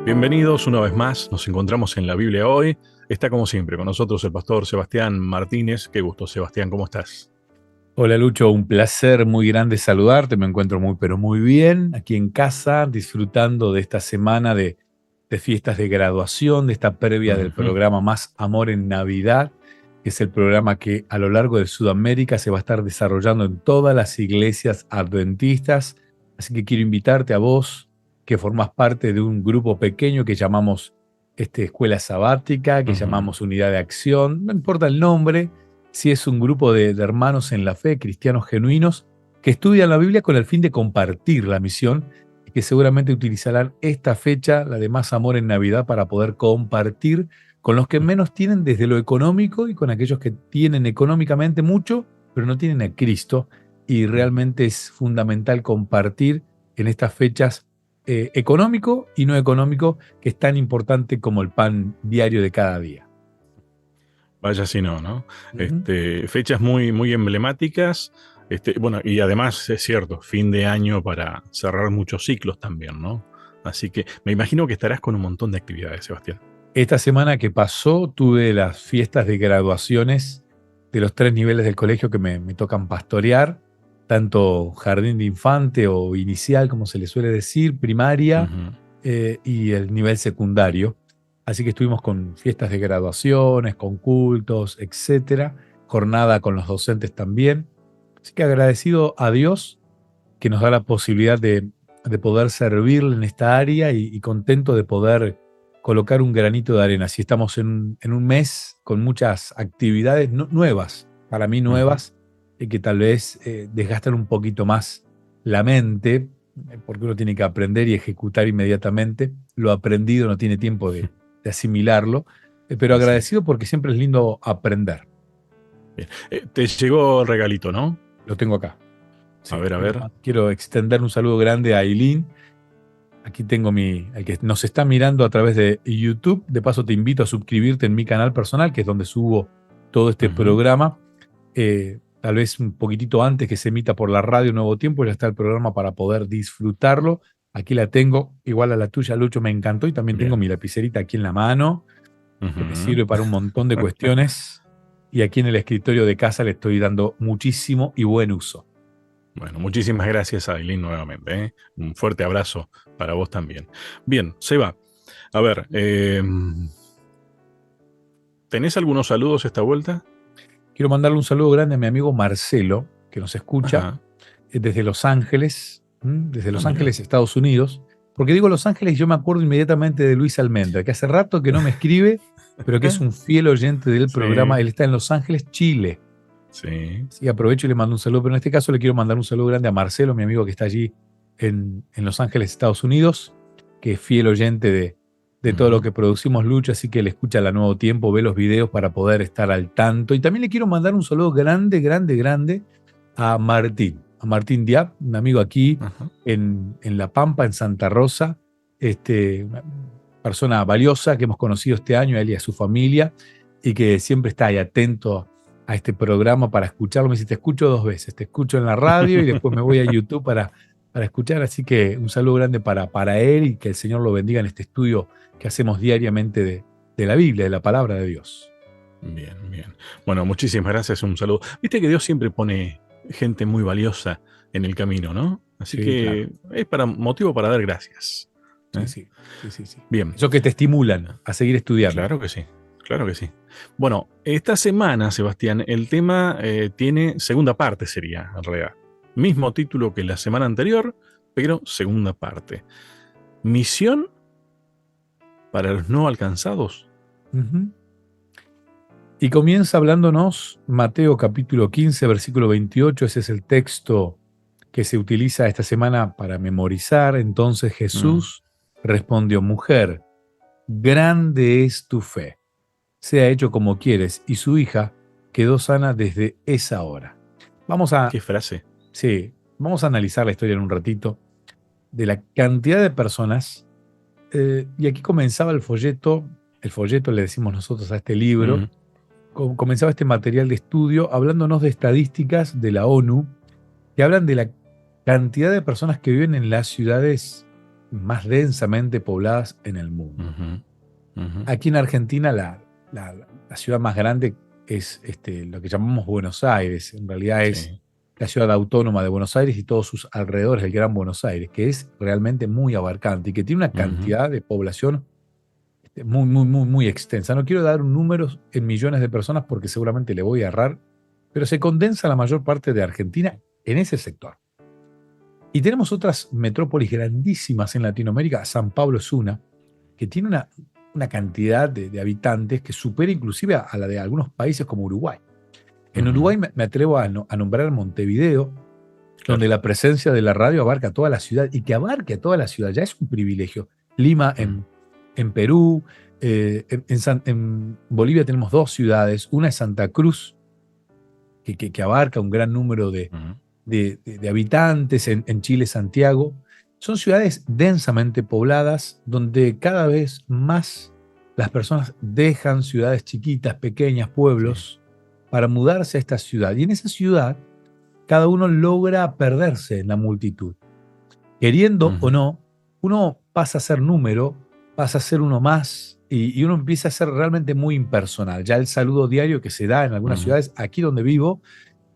Bienvenidos una vez más, nos encontramos en la Biblia hoy. Está como siempre con nosotros el pastor Sebastián Martínez. Qué gusto, Sebastián, ¿cómo estás? Hola Lucho, un placer muy grande saludarte, me encuentro muy pero muy bien aquí en casa, disfrutando de esta semana de fiestas de graduación, de esta previa del Ujú. programa Más Amor en Navidad, que es el programa que a lo largo de Sudamérica se va a estar desarrollando en todas las iglesias adventistas, así que quiero invitarte a vos, que formás parte de un grupo pequeño que llamamos Escuela Sabática, que Ujú. llamamos Unidad de Acción, no importa el nombre, si es un grupo de hermanos en la fe, cristianos genuinos, que estudian la Biblia con el fin de compartir la misión y que seguramente utilizarán esta fecha, la de Más Amor en Navidad, para poder compartir con los que menos tienen desde lo económico y con aquellos que tienen económicamente mucho, pero no tienen a Cristo. Y realmente es fundamental compartir en estas fechas económico y no económico, que es tan importante como el pan diario de cada día. Vaya si no, ¿no? Ujú. Fechas muy, muy emblemáticas. Bueno, y además es cierto, fin de año para cerrar muchos ciclos también, ¿no? Así que me imagino que estarás con un montón de actividades, Sebastián. Esta semana que pasó tuve las fiestas de graduaciones de los 3 niveles del colegio que me tocan pastorear, tanto jardín de infante o inicial, como se le suele decir, primaria, Ujú. y el nivel secundario. Así que estuvimos con fiestas de graduaciones, con cultos, etcétera, jornada con los docentes también. Así que agradecido a Dios que nos da la posibilidad de poder servirle en esta área y contento de poder colocar un granito de arena. Si estamos en un mes con muchas actividades nuevas, para mí Ujú. nuevas, y que tal vez desgastan un poquito más la mente, porque uno tiene que aprender y ejecutar inmediatamente. Lo aprendido no tiene tiempo de asimilarlo, pero Así es. agradecido porque siempre es lindo aprender. Bien. Te llegó el regalito, ¿no? Lo tengo acá. A Sí, ver, a ver. quiero extender un saludo grande a Aileen. Aquí tengo el que nos está mirando a través de YouTube. De paso, te invito a suscribirte en mi canal personal, que es donde subo todo este Ujú. programa. Tal vez un poquitito antes que se emita por la radio Nuevo Tiempo, ya está el programa para poder disfrutarlo. Aquí la tengo, igual a la tuya, Lucho, me encantó. Y también tengo Bien. mi lapicerita aquí en la mano, que me Ujú. sirve para un montón de cuestiones. Y aquí en el escritorio de casa le estoy dando muchísimo y buen uso. Bueno, muchísimas gracias, Aileen, nuevamente, ¿eh? Un fuerte abrazo para vos también. Bien, Seba, a ver, ¿tenés algunos saludos esta vuelta? Quiero mandarle un saludo grande a mi amigo Marcelo, que nos escucha Ajá. desde Los Ángeles, desde Ah, Los mira. Ángeles, Estados Unidos. Porque digo Los Ángeles y yo me acuerdo inmediatamente de Luis Almendra, que hace rato que no me escribe, pero que es un fiel oyente del programa. Sí, Él está en Los Ángeles, Chile. sí. Sí, aprovecho y le mando un saludo, pero en este caso le quiero mandar un saludo grande a Marcelo, mi amigo que está allí en Los Ángeles, Estados Unidos, que es fiel oyente de todo lo Ujú. que producimos, Lucha, así que le escucha a Nuevo Tiempo, ve los videos para poder estar al tanto. Y también le quiero mandar un saludo grande, grande, grande a Martín Diab, un amigo aquí Ajá. en La Pampa, en Santa Rosa, una persona valiosa que hemos conocido este año, a él y a su familia, y que siempre está ahí atento a este programa para escucharlo. Me dice, te escucho 2 veces, te escucho en la radio y después me voy a YouTube para escuchar. Así que un saludo grande para él y que el Señor lo bendiga en este estudio que hacemos diariamente de la Biblia, de la palabra de Dios. Bien, bien. Bueno, muchísimas gracias, un saludo. Viste que Dios siempre pone gente muy valiosa en el camino, ¿no? Así Sí, claro. que es para motivo para dar gracias. Sí, ¿Eh? sí, sí, sí, sí. Bien. Eso que te estimulan a seguir estudiando. Claro que sí, claro que sí. Bueno, esta semana, Sebastián, el tema tiene segunda parte, sería en realidad. Mismo título que la semana anterior, pero segunda parte. Misión para los no alcanzados. Ujú. Y comienza hablándonos Mateo capítulo 15, versículo 28. Ese es el texto que se utiliza esta semana para memorizar. Entonces Mm. Jesús respondió, mujer, grande es tu fe, sea hecho como quieres. Y su hija quedó sana desde esa hora. Vamos a, ¿Qué frase? sí, vamos a analizar la historia en un ratito de la cantidad de personas. Y aquí comenzaba el folleto le decimos nosotros a este libro, Mm. comenzaba este material de estudio hablándonos de estadísticas de la ONU que hablan de la cantidad de personas que viven en las ciudades más densamente pobladas en el mundo. Ujú, ujú. Aquí en Argentina la ciudad más grande es lo que llamamos Buenos Aires. En realidad es Sí. la ciudad autónoma de Buenos Aires y todos sus alrededores, el Gran Buenos Aires, que es realmente muy abarcante y que tiene una Ujú, cantidad de población muy, muy, muy, muy extensa. No quiero dar un número en millones de personas porque seguramente le voy a errar, pero se condensa la mayor parte de Argentina en ese sector. Y tenemos otras metrópolis grandísimas en Latinoamérica. San Pablo es una, que tiene una cantidad de habitantes que supera inclusive a la de algunos países como Uruguay. En ujú. Uruguay me atrevo a nombrar Montevideo, Claro. donde la presencia de la radio abarca toda la ciudad, y que abarque a toda la ciudad ya es un privilegio. Lima Ujú, en Perú, en Bolivia tenemos dos ciudades, una es Santa Cruz, que abarca un gran número ujú, de habitantes, en Chile, Santiago. Son ciudades densamente pobladas donde cada vez más las personas dejan ciudades chiquitas, pequeñas, sí. pueblos, para mudarse a esta ciudad. Y en esa ciudad cada uno logra perderse en la multitud. Queriendo o Ujú, no, uno pasa a ser número, pasa a ser uno más, y uno empieza a ser realmente muy impersonal. Ya el saludo diario que se da en algunas ujú, ciudades, aquí donde vivo,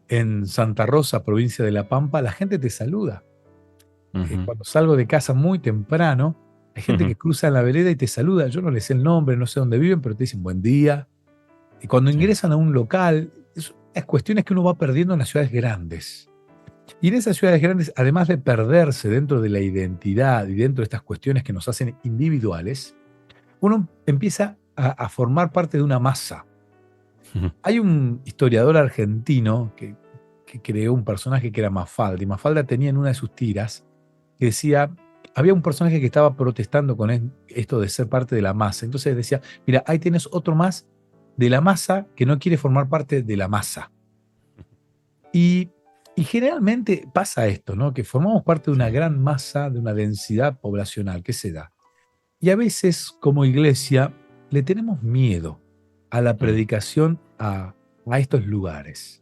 en Santa Rosa, provincia de La Pampa, la gente te saluda. ujú, Cuando salgo de casa muy temprano, hay gente ujú. que cruza en la vereda y te saluda. Yo no les sé el nombre, no sé dónde viven, pero te dicen buen día. Y cuando Sí. ingresan a un local, es cuestiones que uno va perdiendo en las ciudades grandes. Y en esas ciudades grandes, además de perderse dentro de la identidad y dentro de estas cuestiones que nos hacen individuales, uno empieza a formar parte de una masa. Ujú, Hay un historiador argentino que creó un personaje que era Mafalda, y Mafalda tenía en una de sus tiras que decía, había un personaje que estaba protestando con esto de ser parte de la masa. Entonces decía, mira, ahí tienes otro más de la masa que no quiere formar parte de la masa. Y, y generalmente pasa esto, ¿no? Que formamos parte de sí. una gran masa, de una densidad poblacional que se da. Y a veces, como iglesia, le tenemos miedo a la Mm, predicación a estos lugares.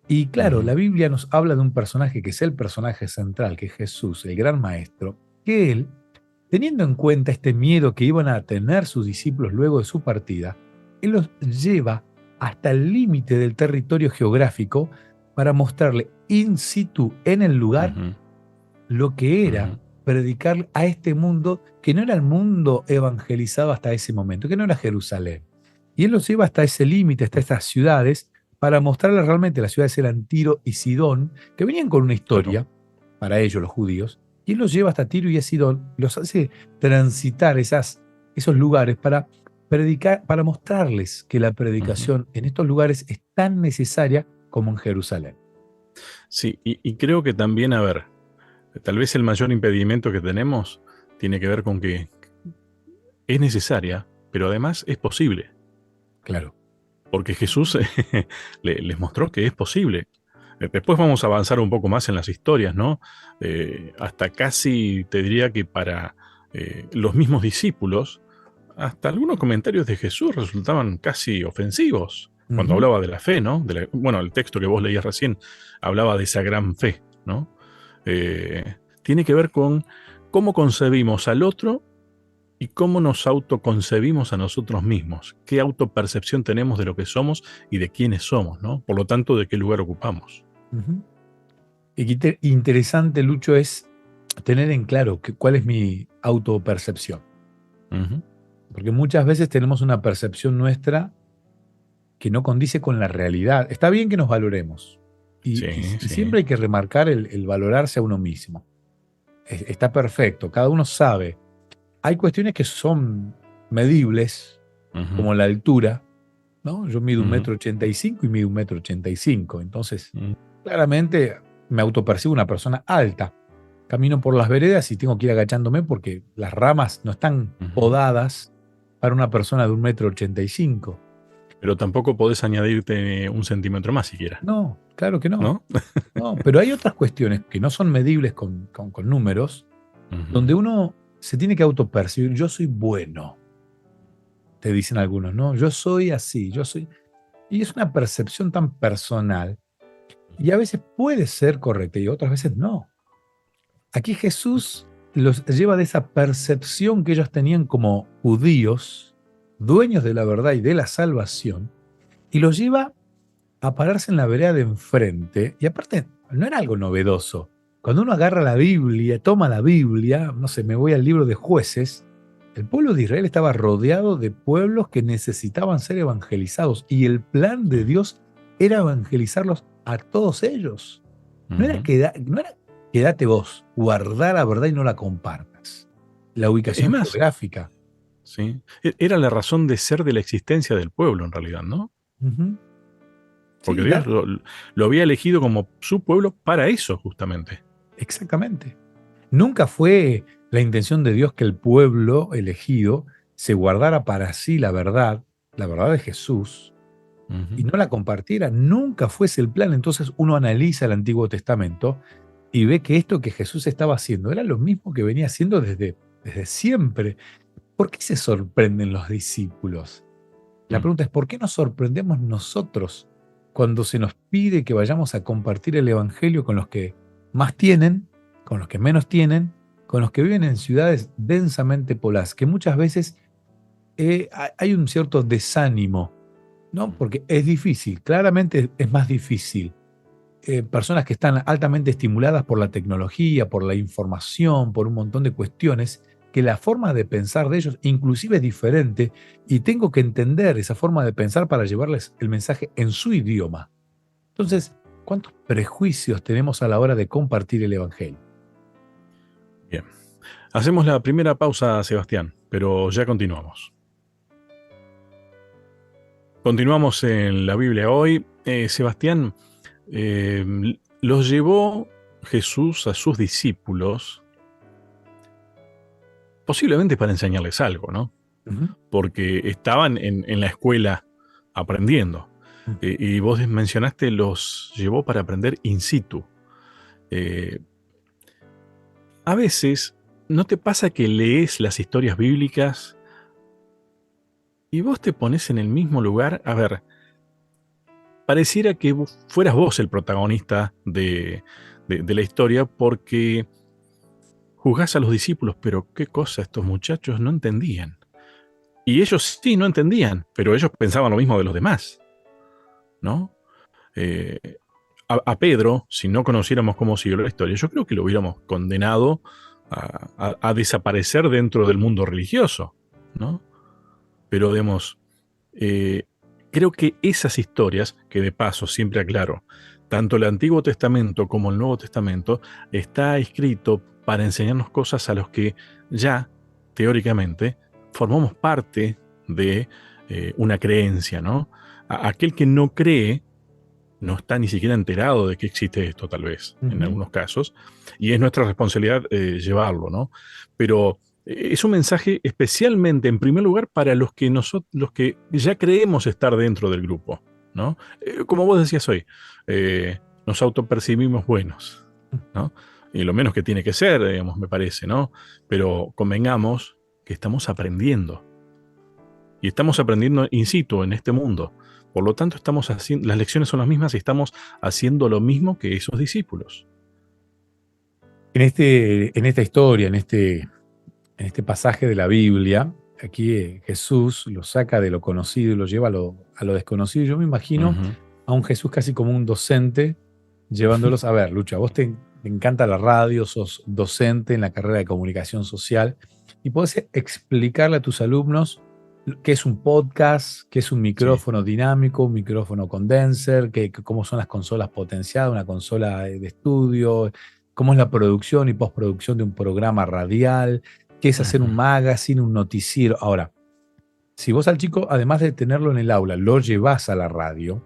Y claro, ujú, la Biblia nos habla de un personaje que es el personaje central, que es Jesús, el gran maestro, que él, teniendo en cuenta este miedo que iban a tener sus discípulos luego de su partida, él los lleva hasta el límite del territorio geográfico para mostrarle in situ en el lugar ujú, lo que era ujú. predicar a este mundo que no era el mundo evangelizado hasta ese momento, que no era Jerusalén. Y él los lleva hasta ese límite, hasta estas ciudades, para mostrarles realmente las ciudades eran Tiro y Sidón, que venían con una Claro. historia, para ellos los judíos, y él los lleva hasta Tiro y Sidón, los hace transitar esos lugares para predicar, para mostrarles que la Ujú. predicación en estos lugares es tan necesaria como en Jerusalén. Sí, y creo que también, a ver, tal vez el mayor impedimento que tenemos tiene que ver con que es necesaria, pero además es posible, Claro. porque Jesús les mostró que es posible. Después vamos a avanzar un poco más en las historias, ¿no? Hasta casi te diría que para los mismos discípulos, hasta algunos comentarios de Jesús resultaban casi ofensivos cuando Ujú. hablaba de la fe, ¿no? Bueno, el texto que vos leías recién hablaba de esa gran fe, ¿no? Tiene que ver con cómo concebimos al otro y cómo nos autoconcebimos a nosotros mismos, qué autopercepción tenemos de lo que somos y de quiénes somos, ¿no? Por lo tanto, de qué lugar ocupamos. Ujú. Y qué interesante, Lucho, es tener en claro cuál es mi autopercepción. Ujú. Porque muchas veces tenemos una percepción nuestra que no condice con la realidad. Está bien que nos valoremos. Sí, Y sí. siempre hay que remarcar el valorarse a uno mismo. Está perfecto, cada uno sabe. Hay cuestiones que son medibles, Ujú, como la altura, ¿no? Yo mido un ujú, metro ochenta y cinco y mido un metro ochenta y cinco. Entonces, mm, claramente me autopercibo una persona alta. Camino por las veredas y tengo que ir agachándome porque las ramas no están ujú. podadas para una persona de un metro ochenta y cinco. Pero tampoco podés añadirte un centímetro más siquiera, No, claro que no. ¿no? No, pero hay otras cuestiones que no son medibles con números, donde Ujú, uno se tiene que autopercibir. Yo soy bueno, te dicen algunos, ¿no? Yo soy así, yo soy. Y es una percepción tan personal y a veces puede ser correcta y otras veces no. Aquí Jesús los lleva de esa percepción que ellos tenían como judíos, dueños de la verdad y de la salvación, y los lleva a pararse en la vereda de enfrente. Y aparte, no era algo novedoso. Cuando uno agarra la Biblia, toma la Biblia, no sé, me voy al libro de Jueces, el pueblo de Israel estaba rodeado de pueblos que necesitaban ser evangelizados, y el plan de Dios era evangelizarlos a todos ellos. No era, no era quédate vos, guardar la verdad y no la compartas. La Es ubicación más, geográfica. ¿sí? Era la razón de ser de la existencia del pueblo, en realidad, ¿no? Ujú. Porque Sí, Dios lo había elegido como su pueblo para eso, justamente. exactamente. Nunca fue la intención de Dios que el pueblo elegido se guardara para sí la verdad de Jesús, y Ujú. no la compartiera. Nunca fuese el plan. Entonces uno analiza el Antiguo Testamento y ve que esto que Jesús estaba haciendo era lo mismo que venía haciendo desde siempre. ¿Por qué se sorprenden los discípulos? La Mm. pregunta es, ¿por qué nos sorprendemos nosotros cuando se nos pide que vayamos a compartir el Evangelio con los que más tienen, con los que menos tienen, con los que viven en ciudades densamente pobladas, que muchas veces hay un cierto desánimo, ¿no? Porque es difícil, claramente es más difícil. Personas que están altamente estimuladas por la tecnología, por la información, por un montón de cuestiones, que la forma de pensar de ellos inclusive es diferente, y tengo que entender esa forma de pensar para llevarles el mensaje en su idioma. Entonces, ¿cuántos prejuicios tenemos a la hora de compartir el Evangelio? Bien. Hacemos la primera pausa, Sebastián, pero ya continuamos. Continuamos en la Biblia hoy. Sebastián, los llevó Jesús a sus discípulos, posiblemente para enseñarles algo, ¿no? Ujú. Porque estaban en la escuela aprendiendo. Mm. Y vos mencionaste, los llevó para aprender in situ. Eh, a veces, ¿no te pasa que lees las historias bíblicas y vos te pones en el mismo lugar? A ver, pareciera que fueras vos el protagonista de la historia, porque juzgás a los discípulos, pero qué cosa, estos muchachos no entendían. Y ellos sí no entendían, pero ellos pensaban lo mismo de los demás, ¿no? Eh, a Pedro, si no conociéramos cómo siguió la historia, yo creo que lo hubiéramos condenado a desaparecer dentro del mundo religioso, ¿no? Pero, digamos, eh, creo que esas historias, que de paso, siempre aclaro, tanto el Antiguo Testamento como el Nuevo Testamento, está escrito para enseñarnos cosas a los que ya, teóricamente, formamos parte de una creencia, ¿no? Aquel que no cree no está ni siquiera enterado de que existe esto, tal vez, en Ujú. algunos casos, y es nuestra responsabilidad llevarlo, ¿no? Pero es un mensaje especialmente, en primer lugar, para los que ya creemos estar dentro del grupo, ¿no? Como vos decías hoy, nos autopercibimos buenos, ¿no? Y lo menos que tiene que ser, digamos, me parece, ¿no? Pero convengamos que estamos aprendiendo, y estamos aprendiendo in situ en este mundo. Por lo tanto, estamos haciendo, las lecciones son las mismas y estamos haciendo lo mismo que esos discípulos. En esta historia, en este pasaje de la Biblia, aquí Jesús lo saca de lo conocido y lo lleva a lo desconocido. Yo me imagino Ujú. a un Jesús casi como un docente llevándolos. A ver, Lucha, vos te encanta la radio, sos docente en la carrera de comunicación social y podés explicarle a tus alumnos qué es un podcast, qué es un Sí. micrófono dinámico, un micrófono condenser, cómo son las consolas potenciadas, una consola de estudio, cómo es la producción y postproducción de un programa radial, qué es hacer un Ujú. magazine, un noticiero. Ahora, si vos al chico, además de tenerlo en el aula, lo llevás a la radio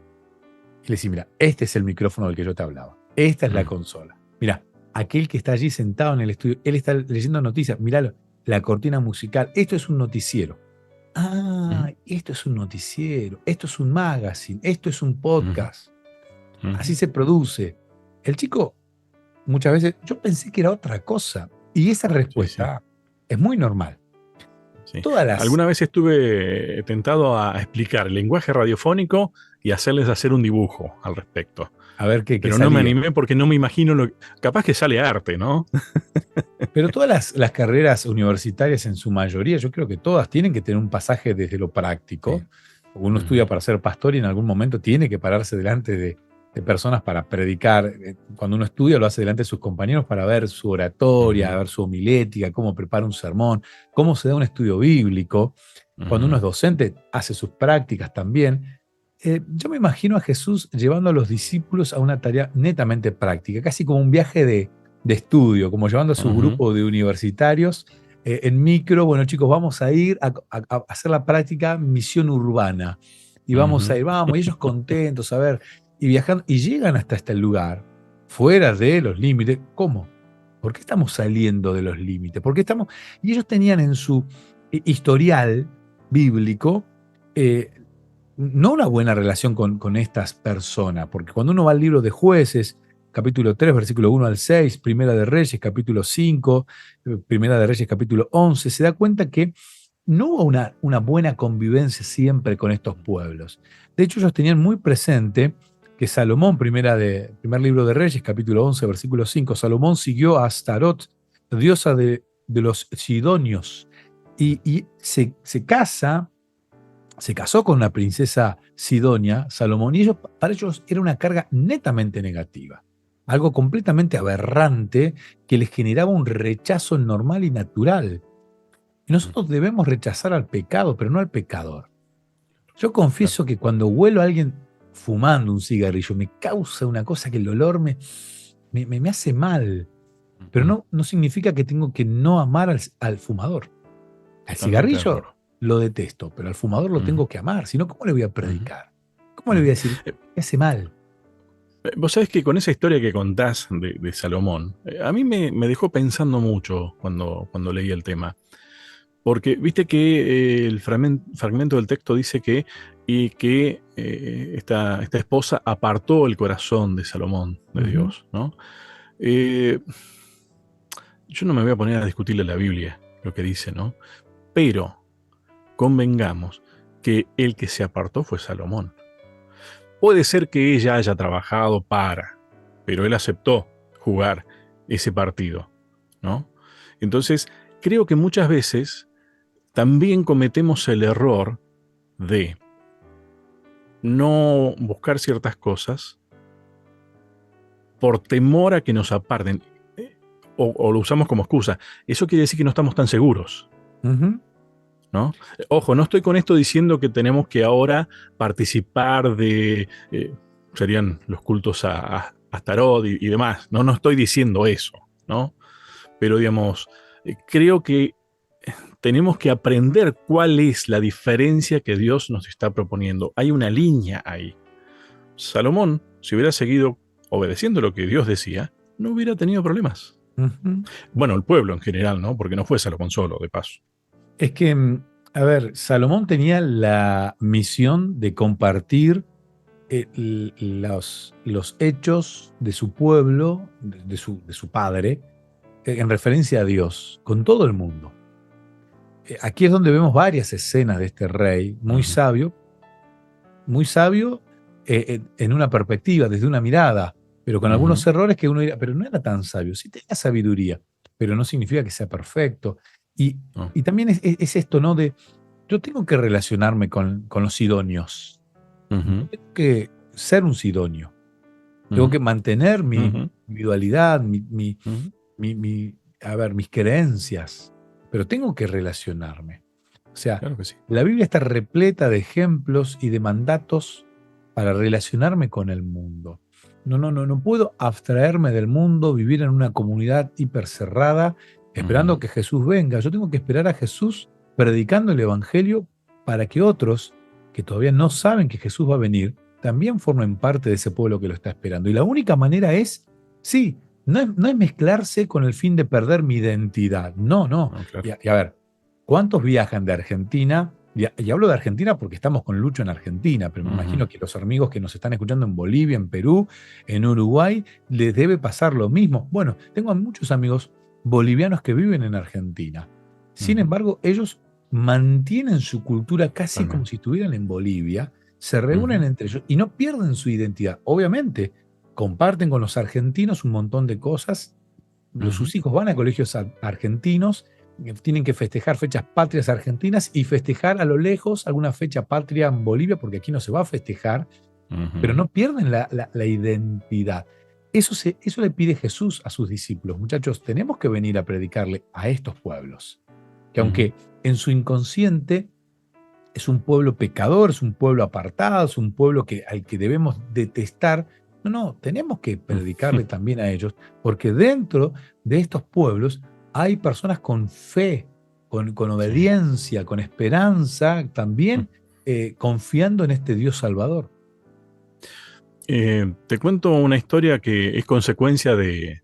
y le decís, mira, este es el micrófono del que yo te hablaba, esta es la Mm. consola. Mira, aquel que está allí sentado en el estudio, él está leyendo noticias, mirá la cortina musical, esto es un noticiero. Ujú. Ah, esto es un noticiero, esto es un magazine, esto es un Ujú. podcast. Así Ujú. se produce. El chico, muchas veces, yo pensé que era otra cosa. Y esa Sí, sí. respuesta es muy normal. sí. Todas las... Alguna vez estuve tentado a explicar el lenguaje radiofónico y hacerles hacer un dibujo al respecto. A ver qué Pero no me salía. animé porque no me imagino lo. Capaz que sale arte, ¿no? Pero todas las carreras universitarias, en su mayoría, yo creo que todas tienen que tener un pasaje desde lo Sí. práctico. Uno estudia para ser pastor y en algún momento tiene que pararse delante de personas para predicar. Cuando uno estudia, lo hace delante de sus compañeros para ver su oratoria, Ujú, ver su homilética, cómo prepara un sermón, cómo se da un estudio bíblico. Cuando uno es ujú, docente, hace sus prácticas también. Yo me imagino a Jesús llevando a los discípulos a una tarea netamente práctica, casi como un viaje de estudio, como llevando a su ujú, grupo de universitarios en micro. Bueno, chicos, vamos a ir a hacer la práctica misión urbana. Y vamos a ujú. ir, vamos, y ellos contentos, a ver, y viajando, y llegan hasta este lugar, fuera de los límites. ¿Cómo? ¿Por qué estamos saliendo de los límites? ¿Por qué estamos? Y ellos tenían en su historial bíblico eh, no una buena relación con estas personas, porque cuando uno va al libro de Jueces, capítulo 3, versículo 1 al 6, Primera de Reyes, capítulo 5, Primera de Reyes, capítulo 11, se da cuenta que no hubo una buena convivencia siempre con estos pueblos. De hecho, ellos tenían muy presente que Salomón, primer libro de Reyes, capítulo 11, versículo 5, Salomón siguió a Astarot, diosa de los sidonios, y se casó con una princesa sidonia, Salomón, y para ellos era una carga netamente negativa, algo completamente aberrante que les generaba un rechazo normal y natural. Y nosotros debemos rechazar al pecado, pero no al pecador. Yo Claro. confieso que cuando huelo a alguien fumando un cigarrillo, me causa una cosa que el olor me hace mal, pero Ujú. no significa que tengo que no amar al fumador. Al Totalmente de cigarrillo acuerdo. lo detesto, pero al fumador lo Ujú, tengo que amar. Si no, ¿cómo le voy a ujú, predicar? ¿Cómo le voy ujú. a decir que hace mal? Vos sabés que con esa historia que contás de Salomón, a mí me dejó pensando mucho cuando leí el tema. Porque viste que el fragmento del texto dice que esta esposa apartó el corazón de Salomón de Ujú. Dios, ¿no? Eh, yo no me voy a poner a discutirle la Biblia, lo que dice, ¿no? Pero convengamos que el que se apartó fue Salomón. Puede ser que ella haya trabajado pero él aceptó jugar ese partido, ¿no? Entonces, creo que muchas veces también cometemos el error de no buscar ciertas cosas por temor a que nos aparten, o lo usamos como excusa. Eso quiere decir que no estamos tan seguros, Ujú. ¿no? Ojo, no estoy con esto diciendo que tenemos que ahora participar serían los cultos a Tarot y demás. No estoy diciendo eso, ¿no? Pero digamos, creo que tenemos que aprender cuál es la diferencia que Dios nos está proponiendo. Hay una línea ahí. Salomón, si hubiera seguido obedeciendo lo que Dios decía, no hubiera tenido problemas. Ujú. Bueno, el pueblo en general, ¿no? Porque no fue Salomón solo, de paso. Es que, a ver, Salomón tenía la misión de compartir los hechos de su pueblo, de su padre, en referencia a Dios, con todo el mundo. Aquí es donde vemos varias escenas de este rey Ujú, muy sabio en una perspectiva, desde una mirada, pero con algunos ujú, errores que uno dirá, pero no era tan sabio, sí tenía sabiduría, pero no significa que sea perfecto. Y, no, y también es esto, ¿no? Yo tengo que relacionarme con los sidonios, ujú, tengo que ser un sidonio, tengo ujú, que mantener mi ujú, individualidad, ujú. a ver, mis creencias, pero tengo que relacionarme. O sea, Claro que sí. la Biblia está repleta de ejemplos y de mandatos para relacionarme con el mundo. No puedo abstraerme del mundo, vivir en una comunidad hipercerrada, esperando Ujú, que Jesús venga. Yo tengo que esperar a Jesús predicando el Evangelio para que otros que todavía no saben que Jesús va a venir, también formen parte de ese pueblo que lo está esperando. Y la única manera es, sí, no es mezclarse con el fin de perder mi identidad. No, no. no, claro. Y a ver, ¿cuántos viajan de Argentina? Y hablo de Argentina porque estamos con Lucho en Argentina, pero me Ujú, imagino que los amigos que nos están escuchando en Bolivia, en Perú, en Uruguay, les debe pasar lo mismo. Bueno, tengo muchos amigos bolivianos que viven en Argentina. Sin ujú, embargo, ellos mantienen su cultura casi como Totalmente. si estuvieran en Bolivia, se reúnen Ujú, entre ellos y no pierden su identidad. Obviamente, comparten con los argentinos un montón de cosas. ujú. Sus hijos van a colegios argentinos, tienen que festejar fechas patrias argentinas y festejar a lo lejos alguna fecha patria en Bolivia, porque aquí no se va a festejar, pero Ujú, no pierden la identidad. Eso le pide Jesús a sus discípulos. Muchachos, tenemos que venir a predicarle a estos pueblos, que ujú. aunque en su inconsciente es un pueblo pecador, es un pueblo apartado, es un pueblo al que debemos detestar. No, no, tenemos que predicarle también a ellos, porque dentro de estos pueblos hay personas con fe, con Sí. obediencia, con esperanza, también confiando en este Dios Salvador. Te cuento una historia que es consecuencia de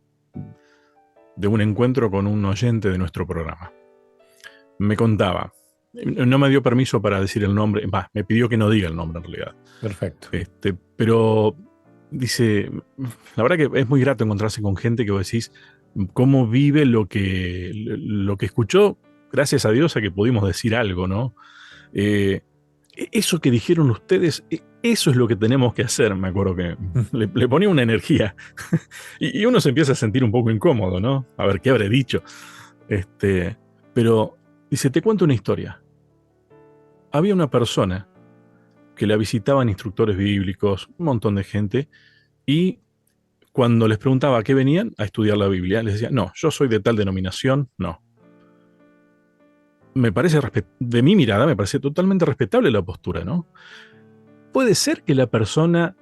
un encuentro con un oyente de nuestro programa. Me contaba, no me dio permiso para decir el nombre, me pidió que no diga el nombre en realidad. Perfecto. Pero dice, la verdad que es muy grato encontrarse con gente que vos decís cómo vive lo que escuchó, gracias a Dios a que pudimos decir algo, ¿no? Eh, Eso que dijeron ustedes, eso es lo que tenemos que hacer, me acuerdo que le ponía una energía y uno se empieza a sentir un poco incómodo, ¿no? A ver, ¿qué habré dicho? Este, pero dice, te cuento una historia. Había una persona que la visitaban instructores bíblicos, un montón de gente, y cuando les preguntaba a qué venían, a estudiar la Biblia, les decía, no, yo soy de tal denominación, no. Me parece, de mi mirada, me parece totalmente respetable la postura, ¿no? Puede ser que la persona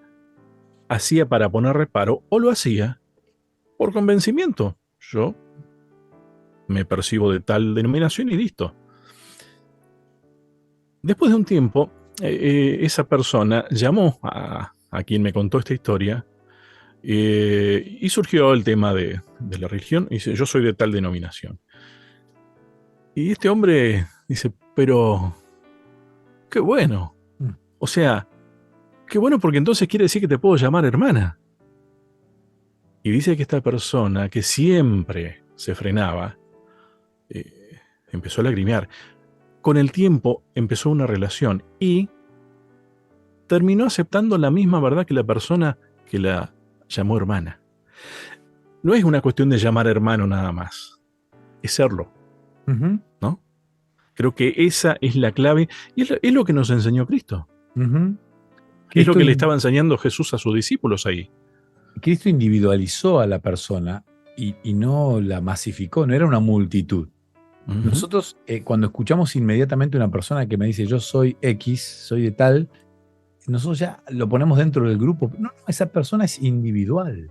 hacía para poner reparo o lo hacía por convencimiento. Yo me percibo de tal denominación y listo. Después de un tiempo, esa persona llamó a quien me contó esta historia y surgió el tema de la religión y dice, yo soy de tal denominación. Y este hombre dice, pero qué bueno. Mm. O sea, qué bueno porque entonces quiere decir que te puedo llamar hermana. Y dice que esta persona que siempre se frenaba, eh, empezó a lagrimear. Con el tiempo empezó una relación y terminó aceptando la misma verdad que la persona que la llamó hermana. No es una cuestión de llamar hermano nada más, es serlo, Ujú, ¿no? Creo que esa es la clave y es lo que nos enseñó Cristo. ujú. Es lo Cristo, que le estaba enseñando Jesús a sus discípulos ahí. Cristo individualizó a la persona y no la masificó, no era una multitud. Ujú, Nosotros, cuando escuchamos inmediatamente una persona que me dice yo soy X, soy de tal, nosotros ya lo ponemos dentro del grupo. No, no, esa persona es individual.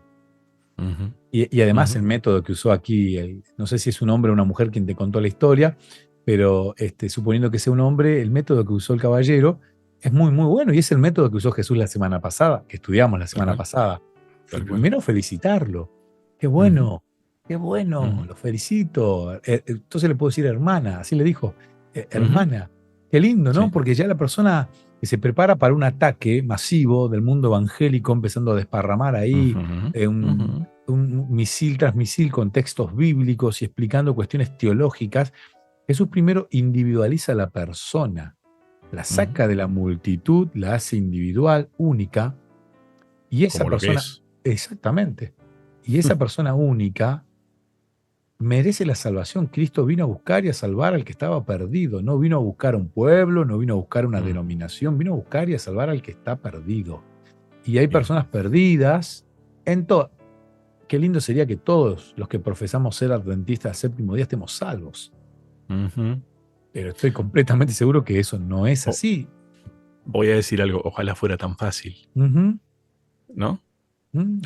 ujú, Y además ujú, el método que usó aquí, no sé si es un hombre o una mujer quien te contó la historia, pero suponiendo que sea un hombre, el método que usó el caballero es muy, muy bueno y es el método que usó Jesús la semana pasada, que estudiamos la tal semana cual, pasada. tal cual. Primero felicitarlo. Ujú, Qué bueno, ujú, lo felicito. Entonces le puedo decir hermana, así le dijo, ujú, hermana. Qué lindo, ¿no? sí. Porque ya la persona que se prepara para un ataque masivo del mundo evangélico, empezando a desparramar ahí Ujú, ujú, un misil tras misil con textos bíblicos y explicando cuestiones teológicas, Jesús primero individualiza a la persona, la ujú, saca de la multitud, la hace individual, única, y esa como lo que persona, es. exactamente, y esa persona única merece la salvación. Cristo vino a buscar y a salvar al que estaba perdido, no vino a buscar un pueblo, no vino a buscar una Mm, denominación, vino a buscar y a salvar al que está perdido. Y hay bien. personas perdidas en todo. Qué lindo sería que todos los que profesamos ser adventistas del séptimo día estemos salvos. Ujú. Pero estoy completamente seguro que eso no es O- así. voy a decir algo, ojalá fuera tan fácil, Ujú, ¿no?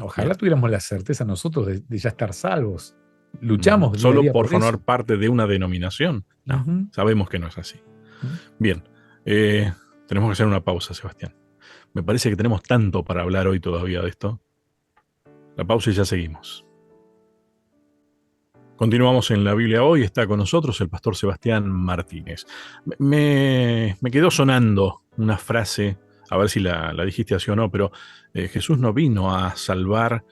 Ojalá Bien. tuviéramos la certeza nosotros de ya estar salvos. Ujú. Luchamos día a Solo día por por formar eso. parte de una denominación. No, Ujú, sabemos que no es así. ujú. Bien, tenemos que hacer una pausa, Sebastián. Me parece que tenemos tanto para hablar hoy todavía de esto. La pausa y ya seguimos. Continuamos en la Biblia hoy. Está con nosotros el pastor Sebastián Martínez. Me quedó sonando una frase, a ver si la dijiste así o no, pero Jesús no vino a salvar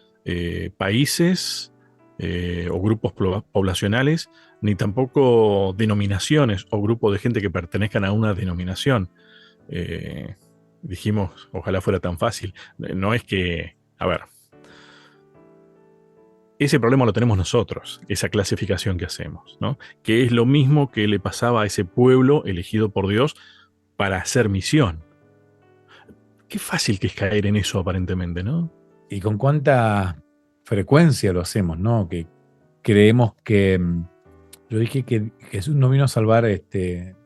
países o grupos poblacionales, ni tampoco denominaciones o grupos de gente que pertenezcan a una denominación. Eh, Dijimos, ojalá fuera tan fácil. No es que, a ver, ese problema lo tenemos nosotros, esa clasificación que hacemos, ¿no? Que es lo mismo que le pasaba a ese pueblo elegido por Dios para hacer misión. Qué fácil que es caer en eso aparentemente, ¿no? Y con cuánta frecuencia lo hacemos, ¿no? Que creemos que, yo dije que Jesús no vino a salvar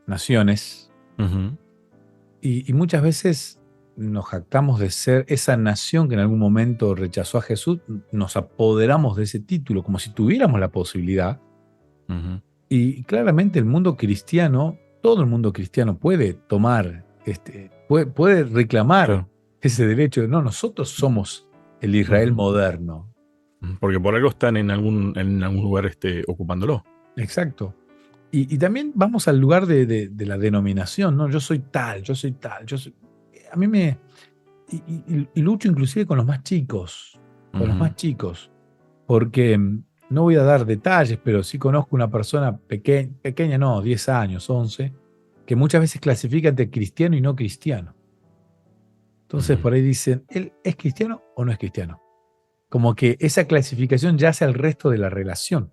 naciones, Ujú, y muchas veces nos jactamos de ser esa nación que en algún momento rechazó a Jesús, nos apoderamos de ese título como si tuviéramos la posibilidad. ujú. Y claramente el mundo cristiano, todo el mundo cristiano puede tomar, puede reclamar Claro. ese derecho. No, nosotros somos el Israel Ujú. moderno. Porque por algo están en algún lugar ocupándolo. Exacto. Y también vamos al lugar de la denominación, ¿no? Yo soy tal, yo soy tal, yo soy... A mí me... y lucho inclusive con los más chicos, con los Ujú, más chicos, porque no voy a dar detalles, pero sí conozco una persona pequeña, no, 10 años, 11, que muchas veces clasifica entre cristiano y no cristiano. Entonces ujú. por ahí dicen, ¿él es cristiano o no es cristiano? Como que esa clasificación ya hace al resto de la relación.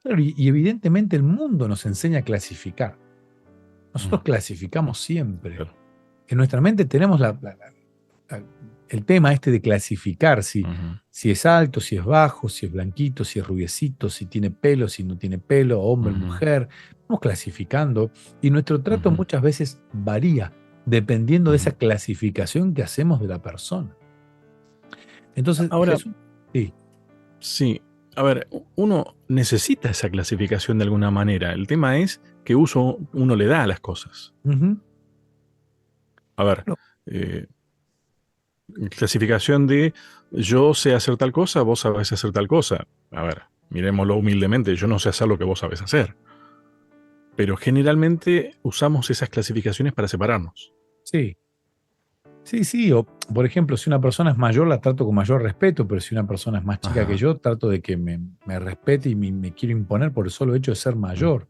Claro, y evidentemente el mundo nos enseña a clasificar. Nosotros clasificamos siempre. Claro. En nuestra mente tenemos la- el tema de clasificar Ujú, si es alto, si es bajo, si es blanquito, si es rubiecito, si tiene pelo, si no tiene pelo, hombre, ujú, mujer. Vamos clasificando y nuestro trato ujú, muchas veces varía dependiendo de esa ujú. clasificación que hacemos de la persona. Entonces, Ahora, Jesús, sí. sí, a ver, uno necesita esa clasificación de alguna manera. El tema es qué uso uno le da a las cosas. Ujú. A ver, Claro. eh, clasificación de yo sé hacer tal cosa, vos sabés hacer tal cosa. A ver, miremoslo humildemente, yo no sé hacer lo que vos sabés hacer. Pero generalmente usamos esas clasificaciones para separarnos. Sí, sí, sí. O, por ejemplo, si una persona es mayor, la trato con mayor respeto, pero si una persona es más chica que Ajá. yo, trato de que me respete y me quiero imponer por el solo hecho de ser Mm, mayor.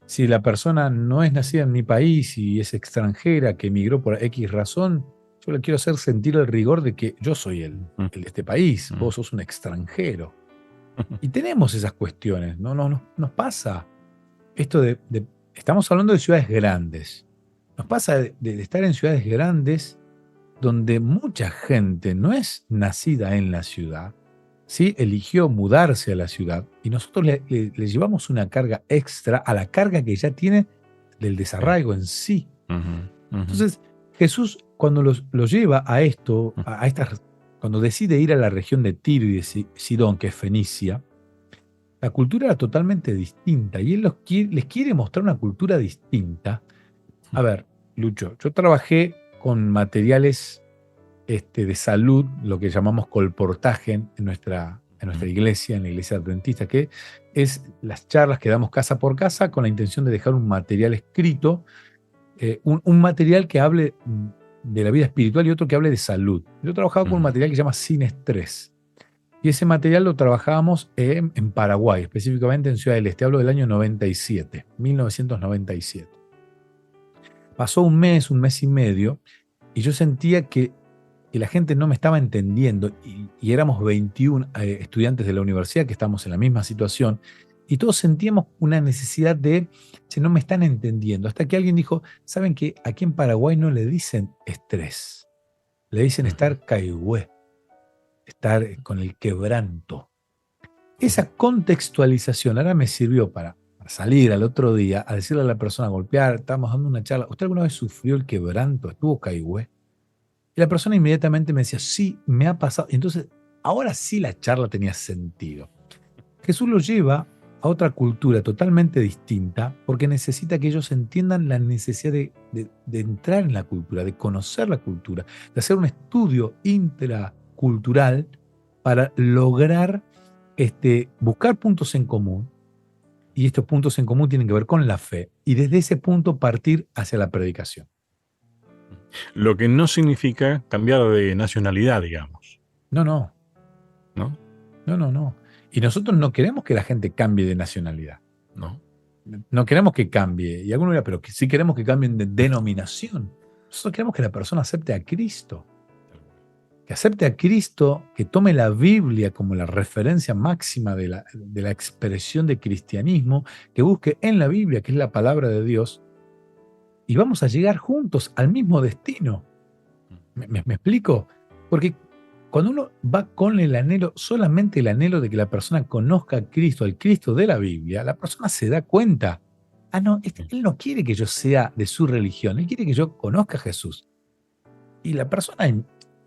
Si la persona no es nacida en mi país y es extranjera, que emigró por X razón, yo le quiero hacer sentir el rigor de que yo soy mm, el de este país, mm. vos sos un extranjero. Y tenemos esas cuestiones, ¿no? Nos pasa esto estamos hablando de ciudades grandes. Nos pasa de estar en ciudades grandes donde mucha gente no es nacida en la ciudad, ¿sí? Eligió mudarse a la ciudad y nosotros le llevamos una carga extra a la carga que ya tiene del Sí. desarraigo en sí. Ujú, ujú, Entonces, Jesús, cuando los lleva a esto, mm. cuando decide ir a la región de Tiro y de Sidón, que es Fenicia, la cultura era totalmente distinta y él les quiere mostrar una cultura distinta. A ver, Lucho, yo trabajé con materiales de salud, lo que llamamos colportaje en nuestra Mm, iglesia, en la iglesia adventista, que es las charlas que damos casa por casa con la intención de dejar un material escrito, un material que hable de la vida espiritual y otro que hable de salud. Yo trabajaba con un ujú. material que se llama Sin Estrés. Y ese material lo trabajábamos en Paraguay, específicamente en Ciudad del Este. Hablo del año 97, 1997. Pasó un mes y medio, y yo sentía que la gente no me estaba entendiendo y éramos 21 estudiantes de la universidad que estamos en la misma situación y todos sentíamos una necesidad de, si no me están entendiendo, hasta que alguien dijo, ¿saben qué? Aquí en Paraguay no le dicen estrés, le dicen Ujú, estar caigüe, estar con el quebranto. Esa contextualización ahora me sirvió para salir al otro día a decirle a la persona, a golpear, estábamos dando una charla, ¿usted alguna vez sufrió el quebranto? ¿Estuvo caigüe? Y la persona inmediatamente me decía, sí, me ha pasado. Entonces, ahora sí la charla tenía sentido. Jesús lo lleva a otra cultura totalmente distinta porque necesita que ellos entiendan la necesidad de entrar en la cultura, de conocer la cultura, de hacer un estudio intracultural para lograr buscar puntos en común. Y estos puntos en común tienen que ver con la fe. Y desde ese punto partir hacia la predicación. Lo que no significa cambiar de nacionalidad, digamos, No, no, ¿no? no, no, no. Y nosotros no queremos que la gente cambie de nacionalidad. ¿no? No queremos que cambie. Y algunos dirán, pero que sí queremos que cambien de denominación. Nosotros queremos que la persona acepte a Cristo. Que acepte a Cristo, que tome la Biblia como la referencia máxima de la expresión de cristianismo, que busque en la Biblia, que es la palabra de Dios, y vamos a llegar juntos al mismo destino. ¿Me explico? Porque cuando uno va con el anhelo, solamente el anhelo de que la persona conozca a Cristo, al Cristo de la Biblia, la persona se da cuenta. Ah, no, él no quiere que yo sea de su religión, él quiere que yo conozca a Jesús. Y la persona,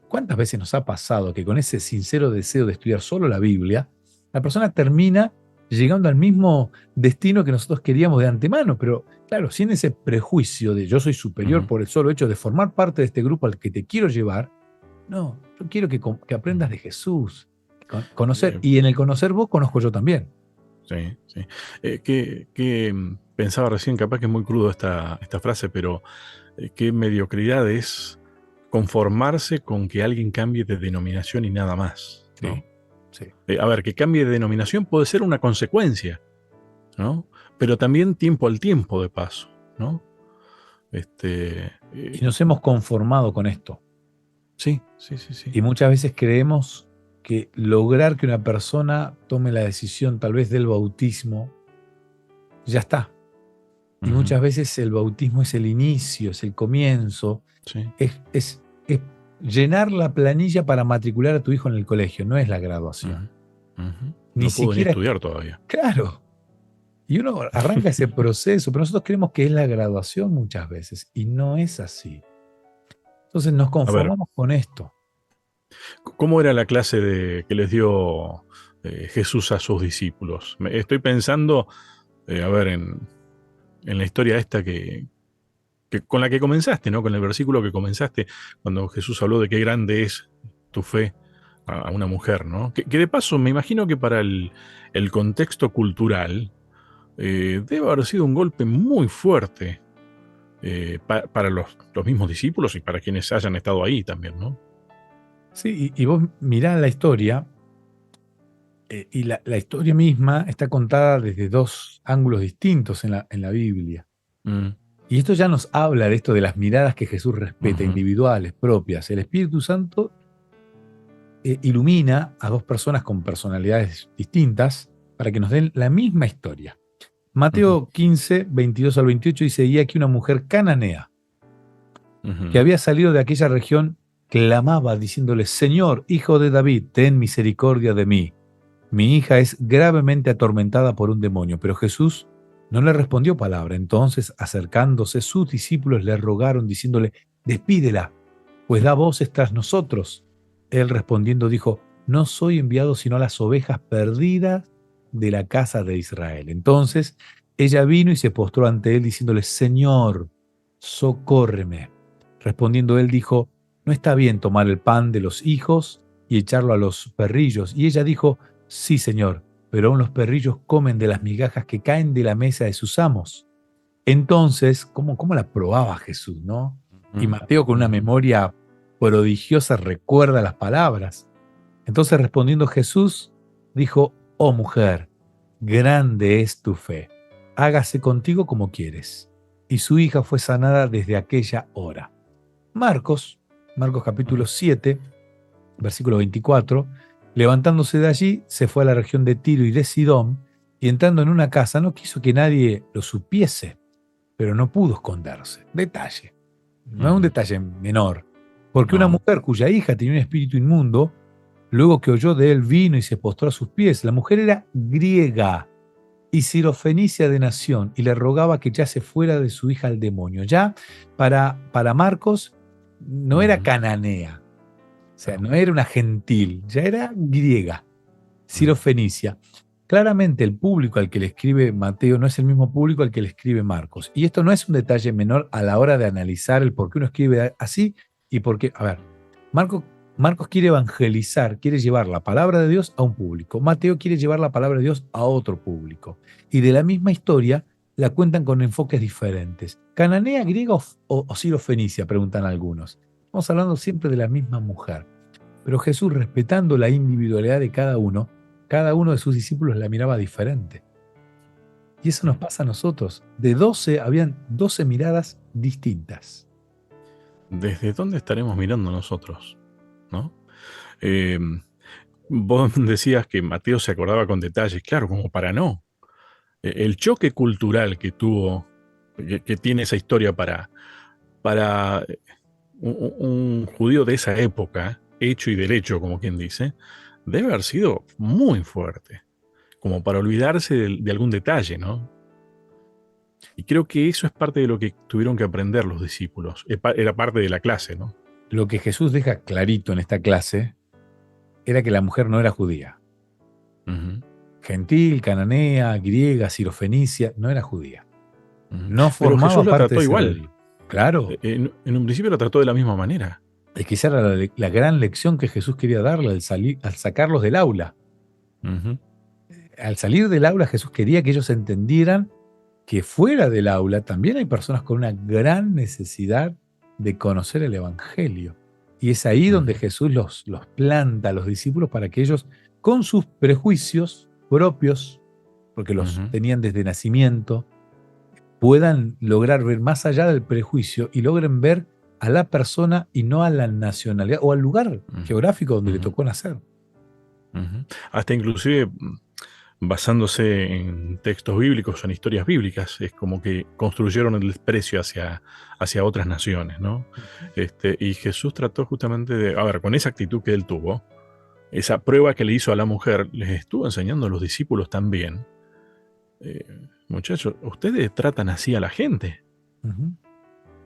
¿cuántas veces nos ha pasado que con ese sincero deseo de estudiar solo la Biblia, la persona termina llegando al mismo destino que nosotros queríamos de antemano? Pero claro, sin ese prejuicio de yo soy superior por el solo hecho de formar parte de este grupo al que te quiero llevar. No, yo quiero que aprendas de Jesús, conocer, y en el conocer vos conozco yo también. Sí, sí. Pensaba recién, capaz que es muy crudo esta frase, pero qué mediocridad es conformarse con que alguien cambie de denominación y nada más, ¿no? Sí. A ver, que cambie de denominación puede ser una consecuencia, ¿no? Pero también tiempo al tiempo de paso, ¿no? Y nos hemos conformado con esto. Sí. Y muchas veces creemos que lograr que una persona tome la decisión tal vez del bautismo, ya está. Y muchas veces el bautismo es el inicio, es el comienzo, sí. es llenar la planilla para matricular a tu hijo en el colegio, no es la graduación. Ni No puedo ni siquiera estudiar todavía. Claro. Y uno arranca ese proceso, pero nosotros creemos que es la graduación muchas veces, y no es así. Entonces nos conformamos con esto. ¿Cómo era la clase que les dio Jesús a sus discípulos? Estoy pensando, en la historia esta que con la que comenzaste, ¿no? Con el versículo que comenzaste, cuando Jesús habló de qué grande es tu fe a una mujer, ¿no? Que de paso me imagino que para el contexto cultural debe haber sido un golpe muy fuerte para los mismos discípulos y para quienes hayan estado ahí también, ¿no? Sí, y vos mirá la historia, y la historia misma está contada desde dos ángulos distintos en la Biblia. Y esto ya nos habla de esto de las miradas que Jesús respeta, individuales, propias. El Espíritu Santo ilumina a dos personas con personalidades distintas para que nos den la misma historia. Mateo 15, 22 al 28 dice, y aquí una mujer cananea que había salido de aquella región clamaba diciéndole, Señor, hijo de David, ten misericordia de mí. Mi hija es gravemente atormentada por un demonio. Pero Jesús no le respondió palabra. Entonces, acercándose, sus discípulos le rogaron diciéndole, despídela, pues da voces tras nosotros. Él respondiendo dijo, no soy enviado sino a las ovejas perdidas de la casa de Israel. Entonces ella vino y se postró ante él diciéndole, Señor, socórreme. Respondiendo él dijo, no está bien tomar el pan de los hijos y echarlo a los perrillos. Y ella dijo, sí, Señor, pero aún los perrillos comen de las migajas que caen de la mesa de sus amos. Entonces, ¿cómo la probaba Jesús, no? Y Mateo, con una memoria prodigiosa, recuerda las palabras. Entonces, respondiendo Jesús, dijo, oh mujer, grande es tu fe, hágase contigo como quieres. Y su hija fue sanada desde aquella hora. Marcos capítulo 7, versículo 24, levantándose de allí, se fue a la región de Tiro y de Sidón, y entrando en una casa no quiso que nadie lo supiese, pero no pudo esconderse. Detalle. No es un detalle menor, porque una mujer cuya hija tenía un espíritu inmundo, luego que oyó de él vino y se postró a sus pies. La mujer era griega y sirofenicia de nación, y le rogaba que echase fuera de su hija al demonio. Ya para Marcos no era cananea, o sea, no era una gentil, ya era griega, sirofenicia. Claramente el público al que le escribe Mateo no es el mismo público al que le escribe Marcos. Y esto no es un detalle menor a la hora de analizar el por qué uno escribe así y por qué. A ver, Marcos quiere evangelizar, quiere llevar la palabra de Dios a un público. Mateo quiere llevar la palabra de Dios a otro público. Y de la misma historia la cuentan con enfoques diferentes. ¿Cananea, griega o sirofenicia? Preguntan algunos. Estamos hablando siempre de la misma mujer. Pero Jesús, respetando la individualidad de cada uno de sus discípulos la miraba diferente. Y eso nos pasa a nosotros. De 12 habían 12 miradas distintas. ¿Desde dónde estaremos mirando nosotros? ¿No? Eh, Vos decías que Mateo se acordaba con detalles, claro, como para no. El choque cultural que tuvo, que tiene esa historia para un judío de esa época, hecho y derecho, como quien dice, debe haber sido muy fuerte, como para olvidarse de algún detalle, ¿no? Y creo que eso es parte de lo que tuvieron que aprender los discípulos. Era parte de la clase, ¿no? Lo que Jesús deja clarito en esta clase era que la mujer no era judía. Ujú, Gentil, cananea, griega, sirofenicia, no era judía. ujú. No Pero formaba Jesús la parte de trató ese igual. redil. Claro, En un principio la trató de la misma manera. es que esa era la gran lección que Jesús quería darle al sacarlos del aula. Ujú, Al salir del aula, Jesús quería que ellos entendieran que fuera del aula también hay personas con una gran necesidad de conocer el Evangelio. Y es ahí donde ujú, Jesús los planta a los discípulos para que ellos, con sus prejuicios propios, porque los ujú, tenían desde nacimiento, puedan lograr ver más allá del prejuicio y logren ver a la persona y no a la nacionalidad o al lugar ujú, geográfico donde le ujú, tocó nacer. ujú. Hasta inclusive basándose en textos bíblicos o en historias bíblicas, es como que construyeron el desprecio hacia otras naciones, ¿no? Y Jesús trató justamente de, a ver, con esa actitud que él tuvo, esa prueba que le hizo a la mujer, les estuvo enseñando a los discípulos también. eh, Muchachos, ustedes tratan así a la gente, Ujú.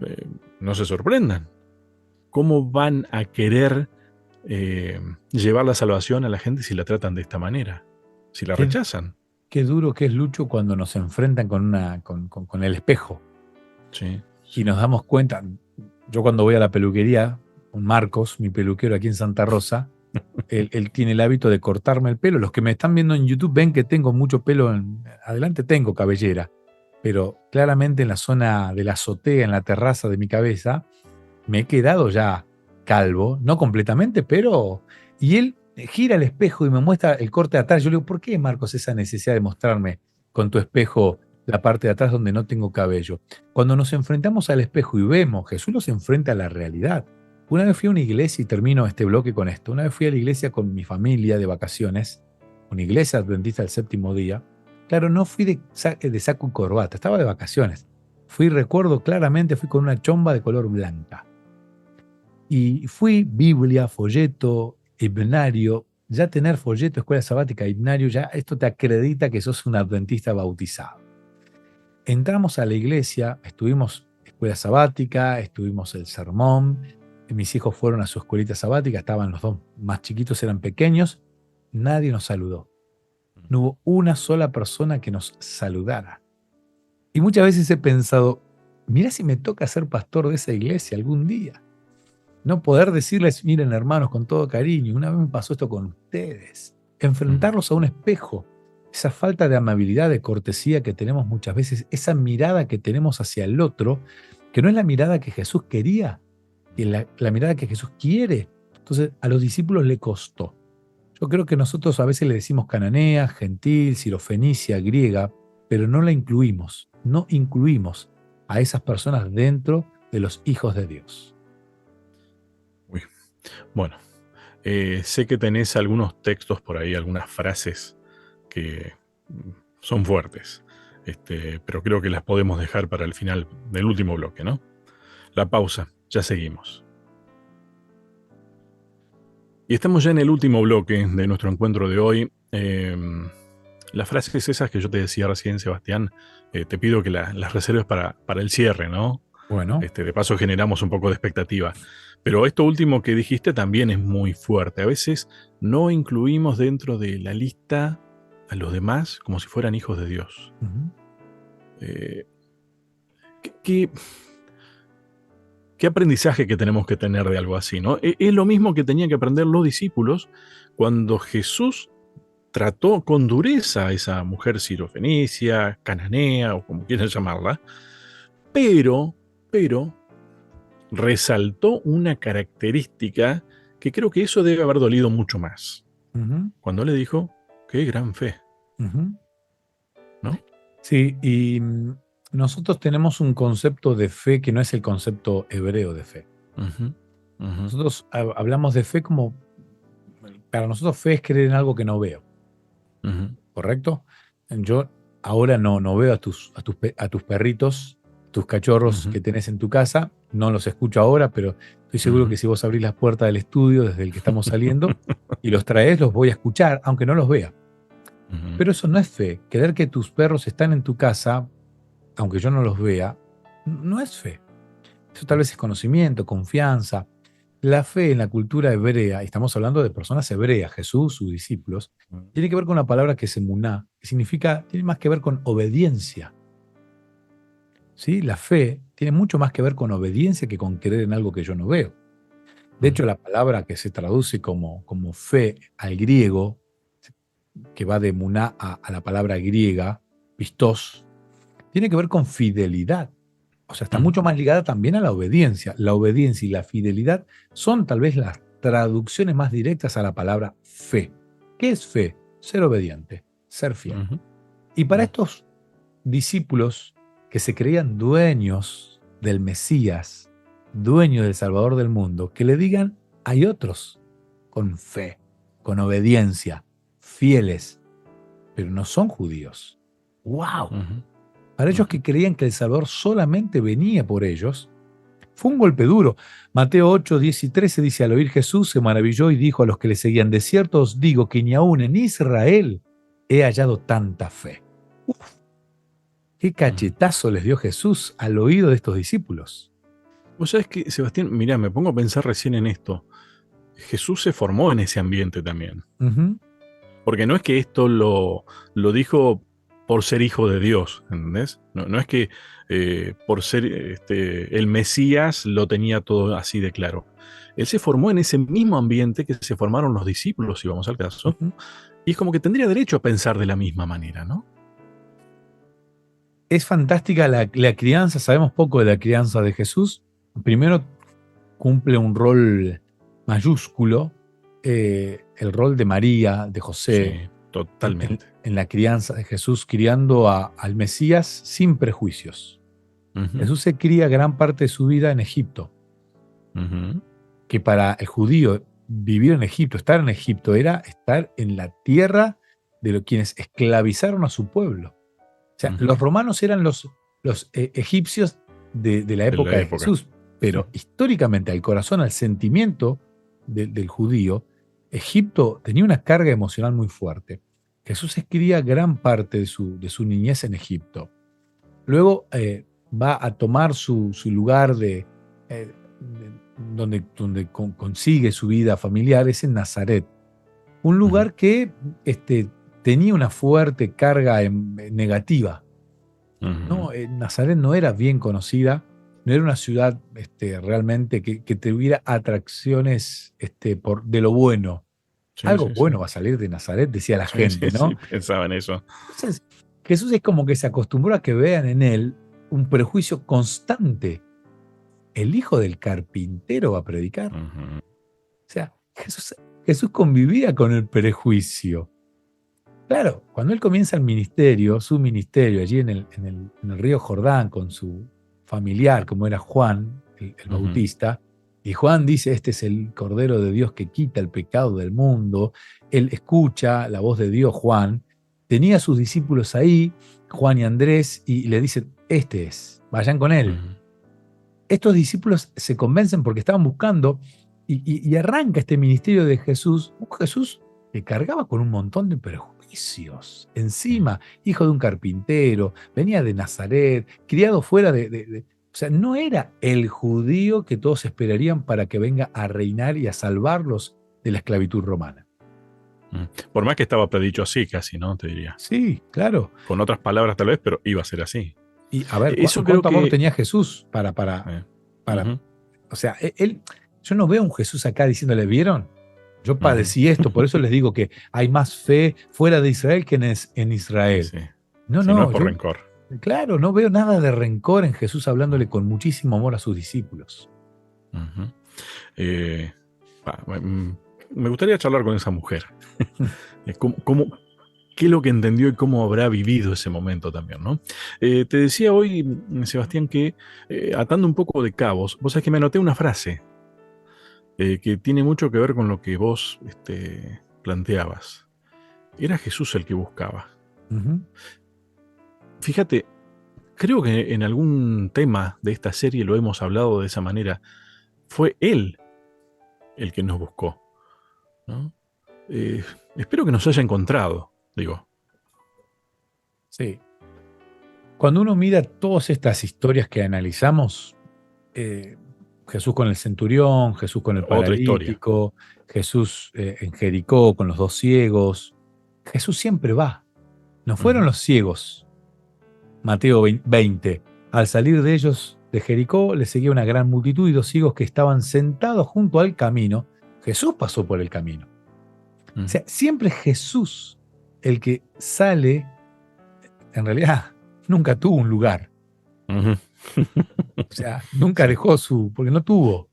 eh, no se sorprendan. ¿Cómo van a querer eh, llevar la salvación a la gente si la tratan de esta manera? Si la Qué, rechazan. qué duro que es Lucho cuando nos enfrentan con el espejo Sí, y sí. nos damos cuenta. Yo cuando voy a la peluquería, con Marcos, mi peluquero aquí en Santa Rosa, él tiene el hábito de cortarme el pelo. Los que me están viendo en YouTube ven que tengo mucho pelo. Adelante tengo cabellera, pero claramente en la zona de la azotea, en la terraza de mi cabeza, me he quedado ya calvo, no completamente, pero... Y él gira el espejo y me muestra el corte de atrás. Yo le digo, ¿por qué, Marcos, esa necesidad de mostrarme con tu espejo la parte de atrás donde no tengo cabello? Cuando nos enfrentamos al espejo y vemos, Jesús nos enfrenta a la realidad. Una vez fui a una iglesia, y termino este bloque con esto, una vez fui a la iglesia con mi familia de vacaciones, una iglesia adventista del séptimo día. Claro, no fui de saco y corbata, estaba de vacaciones. Fui, recuerdo claramente, fui con una chomba de color blanca. Y fui Biblia, folleto, himnario. Ya tener folleto, escuela sabática, himnario, ya esto te acredita que sos un adventista bautizado. Entramos a la iglesia, estuvimos escuela sabática, estuvimos el sermón, mis hijos fueron a su escuelita sabática, estaban los dos más chiquitos, eran pequeños, nadie nos saludó. No hubo una sola persona que nos saludara. Y muchas veces he pensado, mira si me toca ser pastor de esa iglesia algún día. No poder decirles, miren hermanos, con todo cariño, una vez me pasó esto con ustedes. Ujú. Enfrentarlos a un espejo, esa falta de amabilidad, de cortesía que tenemos muchas veces, esa mirada que tenemos hacia el otro, que no es la mirada que Jesús quería, y la mirada que Jesús quiere. Entonces a los discípulos le costó. Yo creo que nosotros a veces le decimos cananea, gentil, sirofenicia, griega, pero no la incluimos, no incluimos a esas personas dentro de los hijos de Dios. Uy, bueno, sé que tenés algunos textos por ahí, algunas frases que son fuertes, pero creo que las podemos dejar para el final del último bloque, ¿no? La pausa, ya seguimos. Y estamos ya en el último bloque de nuestro encuentro de hoy. Las frases esas que yo te decía recién, Sebastián, te pido que las reserves para el cierre, ¿no? Bueno, De paso generamos un poco de expectativa. Pero esto último que dijiste también es muy fuerte. A veces no incluimos dentro de la lista a los demás como si fueran hijos de Dios. ujú, Eh, ¿qué, qué- qué aprendizaje que tenemos que tener de algo así, ¿no? Es lo mismo que tenían que aprender los discípulos cuando Jesús trató con dureza a esa mujer sirofenicia, cananea o como quieran llamarla, pero resaltó una característica que creo que eso debe haber dolido mucho más. ujú, Cuando le dijo, qué gran fe, ujú. ¿no? Sí, y nosotros tenemos un concepto de fe que no es el concepto hebreo de fe. Ujú, ujú, Nosotros hablamos de fe como, para nosotros fe es creer en algo que no veo, ujú, ¿correcto? Yo ahora no veo a tus perritos, tus cachorros ujú, que tenés en tu casa, no los escucho ahora, pero estoy seguro ujú. que si vos abrís las puertas del estudio desde el que estamos saliendo y los traés, los voy a escuchar, aunque no los vea. Ujú, Pero eso no es fe. Creer que tus perros están en tu casa, aunque yo no los vea, no es fe. Eso tal vez es conocimiento, confianza. La fe en la cultura hebrea, y estamos hablando de personas hebreas, Jesús, sus discípulos, tiene que ver con una palabra que es emuná, que significa, tiene más que ver con obediencia. ¿Sí? La fe tiene mucho más que ver con obediencia que con creer en algo que yo no veo. De ujú, hecho, la palabra que se traduce como fe al griego, que va de emuná a la palabra griega, pistos, tiene que ver con fidelidad. O sea, está ujú, mucho más ligada también a la obediencia. La obediencia y la fidelidad son tal vez las traducciones más directas a la palabra fe. ¿Qué es fe? Ser obediente, ser fiel. ujú, Y para ujú, estos discípulos que se creían dueños del Mesías, dueños del Salvador del mundo, que le digan, hay otros con fe, con obediencia, fieles, pero no son judíos. ¡Wow! ujú, Para ellos ujú. que creían que el Salvador solamente venía por ellos, fue un golpe duro. Mateo 8, 10 y 13 dice, al oír Jesús se maravilló y dijo a los que le seguían, de cierto os digo que ni aún en Israel he hallado tanta fe. Uf, qué Ujú. cachetazo les dio Jesús al oído de estos discípulos. Vos sabés que, Sebastián, mirá, me pongo a pensar recién en esto. Jesús se formó en ese ambiente también. Ujú, Porque no es que esto lo dijo por ser hijo de Dios, ¿entendés? No es que por ser el Mesías lo tenía todo así de claro. Él se formó en ese mismo ambiente que se formaron los discípulos, si vamos al caso, ujú. y es como que tendría derecho a pensar de la misma manera, ¿no? Es fantástica la crianza, sabemos poco de la crianza de Jesús. Primero cumple un rol mayúsculo, el rol de María, de José, Sí, totalmente. en la crianza de Jesús, criando al Mesías sin prejuicios. Ujú, Jesús se cría gran parte de su vida en Egipto, ujú, que para el judío vivir en Egipto, estar en Egipto, era estar en la tierra de quienes esclavizaron a su pueblo. O sea, ujú. los romanos eran los egipcios de la De la época de época. Jesús, pero históricamente al corazón, al sentimiento del judío, Egipto tenía una carga emocional muy fuerte. Jesús escribía gran parte de su niñez en Egipto. Luego va a tomar su lugar donde consigue su vida familiar, es en Nazaret, un Ujú, lugar que tenía una fuerte carga negativa. ujú. No, Nazaret no era bien conocida, no era una ciudad realmente que tuviera atracciones de lo bueno. Sí, Algo sí, sí. bueno va a salir de Nazaret, decía la Sí, sí, gente, sí, ¿no? pensaba en eso. Entonces, Jesús es como que se acostumbró a que vean en él un prejuicio constante. El hijo del carpintero va a predicar. O Ujú, sea, Jesús convivía con el prejuicio. Claro, cuando él comienza el ministerio, su ministerio allí en el río Jordán con su familiar, como era Juan, el ujú. Bautista, y Juan dice, este es el Cordero de Dios que quita el pecado del mundo, él escucha la voz de Dios, Juan, tenía a sus discípulos ahí, Juan y Andrés, y le dicen, este es, vayan con él. Ujú, Estos discípulos se convencen porque estaban buscando y arranca este ministerio de Jesús, un Jesús que cargaba con un montón de prejuicios ujú, encima, hijo de un carpintero, venía de Nazaret, criado fuera o sea, no era el judío que todos esperarían para que venga a reinar y a salvarlos de la esclavitud romana. ujú. Por más que estaba predicho así, casi, ¿no? Te diría. Sí, claro. Con otras palabras tal vez, pero iba a ser así. Y a ver, Eso creo ¿cuánto amor que... tenía Jesús eh, para, ujú, o sea, yo no veo a un Jesús acá diciéndole, ¿vieron? Yo ujú. padecí esto, por eso les digo que hay más fe fuera de Israel que en Sí, Israel. sí. No, Sí, no es no, por yo, rencor. claro, no veo nada de rencor en Jesús hablándole Mm, con muchísimo amor a sus discípulos. ujú. Eh, me gustaría charlar con esa mujer. ¿Cómo, qué es lo que entendió y cómo habrá vivido ese momento también, ¿no? Te decía hoy, Sebastián, que atando un poco de cabos, vos sabés que me anoté una frase que tiene mucho que ver con lo que vos planteabas. Era Jesús el que buscaba. Ujú. Fíjate, creo que en algún tema de esta serie lo hemos hablado de esa manera. Fue Él el que nos buscó, ¿no? Eh, Espero que nos haya encontrado, digo. Sí. Cuando uno mira todas estas historias que analizamos, eh, Jesús con el centurión, Jesús con el Otra historia. paralítico, Jesús en Jericó con los dos ciegos, Jesús siempre va. No fueron Ujú. los ciegos. Mateo 20. Al salir de ellos de Jericó, le seguía una gran multitud y dos ciegos que estaban sentados junto al camino. Jesús pasó por el camino. O Ujú. sea, siempre es Jesús el que sale, en realidad nunca tuvo un lugar. Ujú. O sea, nunca Sí. dejó porque no tuvo.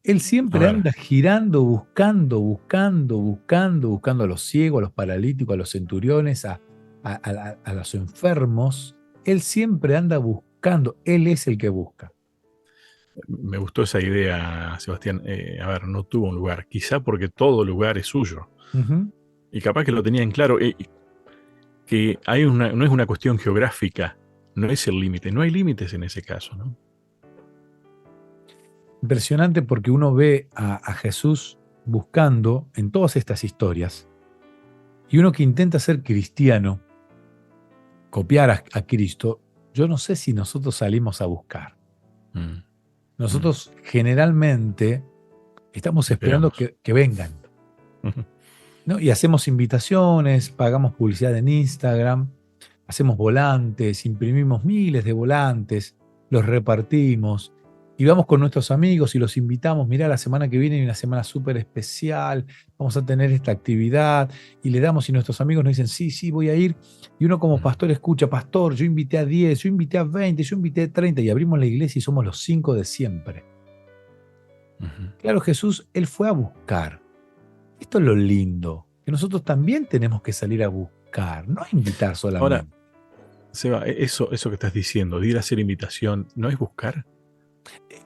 Él A siempre ver, anda girando, buscando a los ciegos, a los paralíticos, a los centuriones, a los enfermos. Él siempre anda buscando, él es el que busca. me gustó esa idea, Sebastián. A ver, no tuvo un lugar. Quizá porque todo lugar es suyo. Ujú. Y capaz que lo tenía en claro. Que no es una cuestión geográfica. No es el límite. No hay límites en ese caso, ¿no? Impresionante porque uno ve a Jesús buscando en todas estas historias y uno que intenta ser cristiano, copiar a Cristo, yo no sé si nosotros salimos a buscar. Mm, mm. Nosotros generalmente estamos esperando Esperamos. que vengan, Ujú. ¿no? Y hacemos invitaciones, pagamos publicidad en Instagram, hacemos volantes, imprimimos miles de volantes, los repartimos y vamos con nuestros amigos y los invitamos. Mirá, la semana que viene hay una semana súper especial, vamos a tener esta actividad y le damos y nuestros amigos nos dicen, sí, sí, voy a ir. Y uno como Mm, pastor escucha, pastor, yo invité a 10, yo invité a 20, yo invité a 30 y abrimos la iglesia y somos los 5 de siempre. ujú. Claro, Jesús, Él fue a buscar. Esto es lo lindo, que nosotros también tenemos que salir a buscar, no a invitar Ahora, solamente. Seba, eso que estás diciendo, de ir a hacer invitación, ¿no es buscar?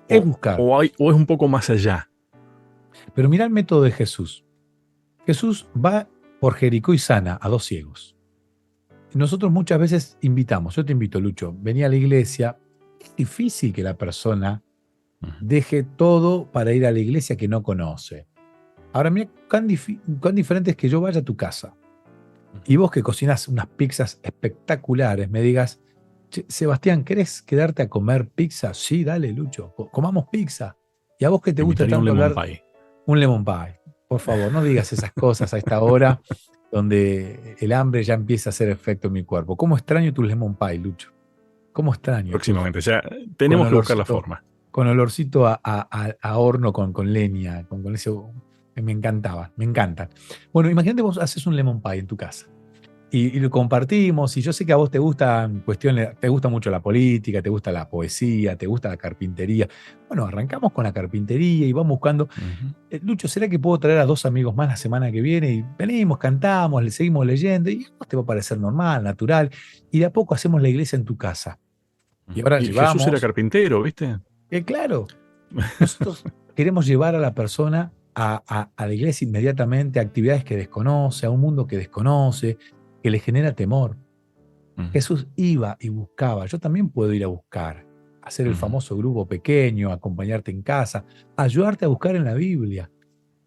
Es buscar. O es un poco más allá. Pero mirá el método de Jesús. Jesús va por Jericó y sana a dos ciegos. Y nosotros muchas veces invitamos, yo te invito, Lucho, vení a la iglesia. Es difícil que la persona Ujú. deje todo para ir a la iglesia que no conoce. Ahora mira cuán diferente es que yo vaya a tu casa y vos que cocinas unas pizzas espectaculares me digas, "Che, Sebastián, ¿querés quedarte a comer pizza? Sí, dale, Lucho, comamos pizza. Y a vos que te Te gusta invitaría a un tanto lemon hablar, pie. un lemon pie. Por favor, no digas esas cosas a esta hora donde el hambre ya empieza a hacer efecto en mi cuerpo. ¿Cómo extraño tus lemon pie, Lucho? ¿Cómo extraño tus Próximamente. Ya con tenemos que buscar la olorcito, forma. con olorcito a horno con leña, con ese me encantaba, me encantan. Bueno, imagínate vos haces un lemon pie en tu casa y lo compartimos. Y yo sé que a vos te gustan cuestiones, te gusta mucho la política, te gusta la poesía, te gusta la carpintería. Bueno, arrancamos con la carpintería y vamos buscando. Ujú. Lucho, ¿será que puedo traer a dos amigos más la semana que viene? Y venimos, cantamos, le seguimos leyendo y a vos te va a parecer normal, natural. Y de a poco hacemos la iglesia en tu casa. Y Ujú. ahora Y Jesús era llevamos, carpintero, ¿viste? claro, nosotros queremos llevar a la persona a la iglesia inmediatamente, a actividades que desconoce, a un mundo que desconoce, que le genera temor. Ujú. Jesús iba y buscaba. Yo también puedo ir a buscar, hacer el Ujú. famoso grupo pequeño, acompañarte en casa, ayudarte a buscar en la Biblia.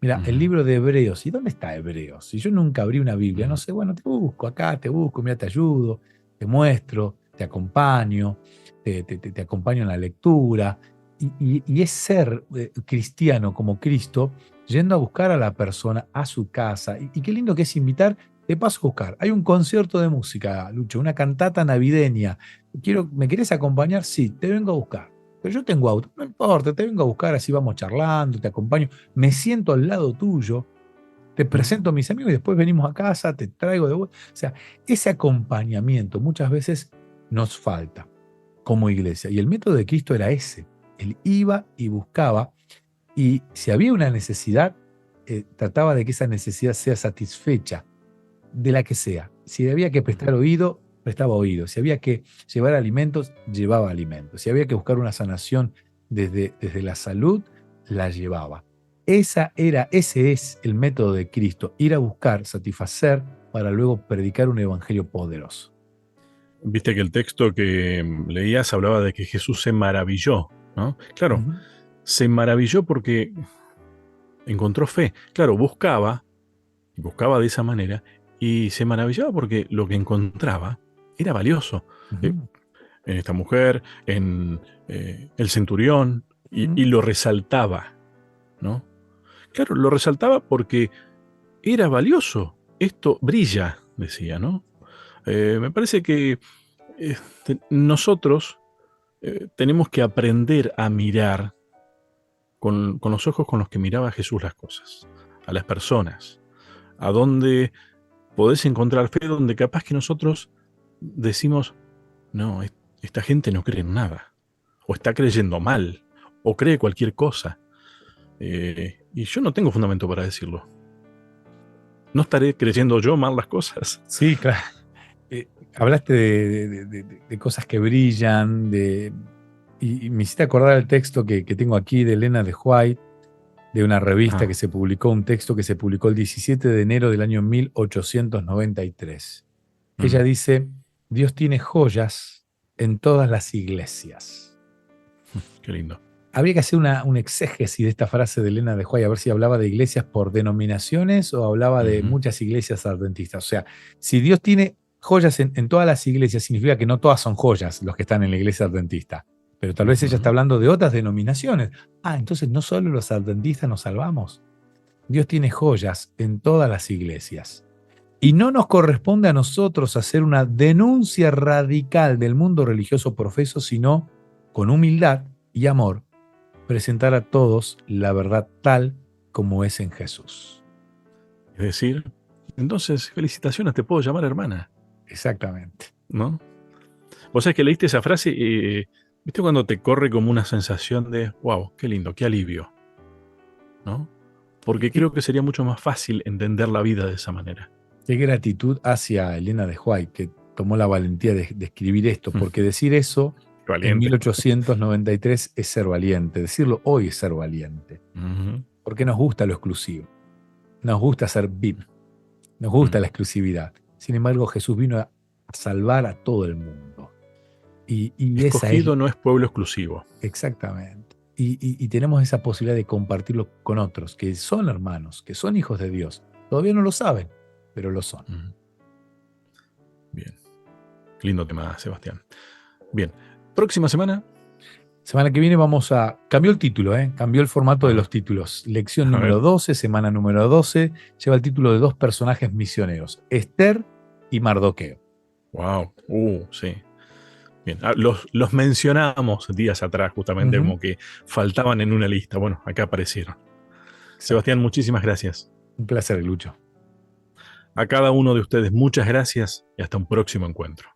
Mira, el Ujú. libro de Hebreos. ¿Y dónde está Hebreos? Si yo nunca abrí una Biblia, no Ujú. sé, bueno, te busco acá, te busco, mira, te ayudo, te muestro, te acompaño, te acompaño en la lectura. Y es ser cristiano como Cristo, yendo a buscar a la persona a su casa. Y qué lindo que es invitar, te paso a buscar. Hay un concierto de música, Lucho, una cantata navideña. ¿Me querés acompañar? Sí, te vengo a buscar. Pero yo tengo auto, no importa, te vengo a buscar, así vamos charlando, te acompaño, me siento al lado tuyo, te Ujú. presento a mis amigos y después venimos a casa, te traigo de vuelta. O sea, ese acompañamiento muchas veces nos falta como iglesia. Y el método de Cristo era ese. Él iba y buscaba y si había una necesidad, trataba de que esa necesidad sea satisfecha, de la que sea. Si había que prestar oído, prestaba oído. Si había que llevar alimentos, llevaba alimentos. Si había que buscar una sanación desde la salud, la llevaba. Ese es el método de Cristo, ir a buscar, satisfacer, para luego predicar un evangelio poderoso. Viste que el texto que leías hablaba de que Jesús se maravilló, ¿no? Claro, Ujú. se maravilló porque encontró fe. Claro, buscaba de esa manera y se maravillaba porque lo que encontraba era valioso. Eh, Ujú. en esta mujer, en el centurión, Ujú. y lo resaltaba, ¿no? Claro, lo resaltaba porque era valioso. Esto brilla, decía, ¿no? Me parece que nosotros tenemos que aprender a mirar con los ojos con los que miraba Jesús las cosas, a las personas, a donde podés encontrar fe, donde capaz que nosotros decimos, no, esta gente no cree en nada, o está creyendo mal, o cree cualquier cosa. Y yo no tengo fundamento para decirlo. ¿No estaré creyendo yo mal las cosas? Sí, claro. Hablaste de cosas que brillan, y me hiciste acordar el texto que tengo aquí de Elena de White, de una revista Ah, que se publicó, un texto que se publicó el 17 de enero del año 1893. Ella mm, dice, Dios tiene joyas en todas las iglesias. qué lindo. Habría que hacer un exégesis de esta frase de Elena de White, a ver si hablaba de iglesias por denominaciones o hablaba de Ujú, muchas iglesias adventistas. O sea, si Dios tiene joyas en todas las iglesias, significa que no todas son joyas los que están en la iglesia adventista. Pero tal vez ella está ujú. hablando de otras denominaciones. Ah, entonces no solo los adventistas nos salvamos. Dios tiene joyas en todas las iglesias. Y no nos corresponde a nosotros hacer una denuncia radical del mundo religioso profeso, sino con humildad y amor presentar a todos la verdad tal como es en Jesús. Es decir, entonces, felicitaciones, te puedo llamar hermana, Exactamente. ¿no? Vos sabés que leíste esa frase y, ¿viste cuando te corre como una sensación de, wow, qué lindo, qué alivio, ¿no? Porque Qué, creo que sería mucho más fácil entender la vida de esa manera. qué gratitud hacia Elena de White, que tomó la valentía de escribir esto, porque decir eso en Valiente. 1893 es ser valiente, decirlo hoy es ser valiente, Ujú, porque nos gusta lo exclusivo, nos gusta ser VIP, nos gusta mm. la exclusividad. Sin embargo, Jesús vino a salvar a todo el mundo. Y esa es Escogido no es pueblo exclusivo. exactamente. Y tenemos esa posibilidad de compartirlo con otros, que son hermanos, que son hijos de Dios. Todavía no lo saben, pero lo son. Ujú. Bien. Lindo tema, Sebastián. Bien. Próxima semana. Semana que viene vamos a... Cambió el título, ¿eh? Cambió el formato de los Ajá. títulos. Lección A número ver. 12, semana número 12, lleva el título de dos personajes misioneros, Esther y Mardoqueo. Wow. Sí. Bien. Los mencionamos días atrás, justamente Ujú. como que faltaban en una lista. Bueno, acá aparecieron. Exacto. Sebastián, muchísimas gracias. Un placer, Lucho. A cada uno de ustedes, muchas gracias y hasta un próximo encuentro.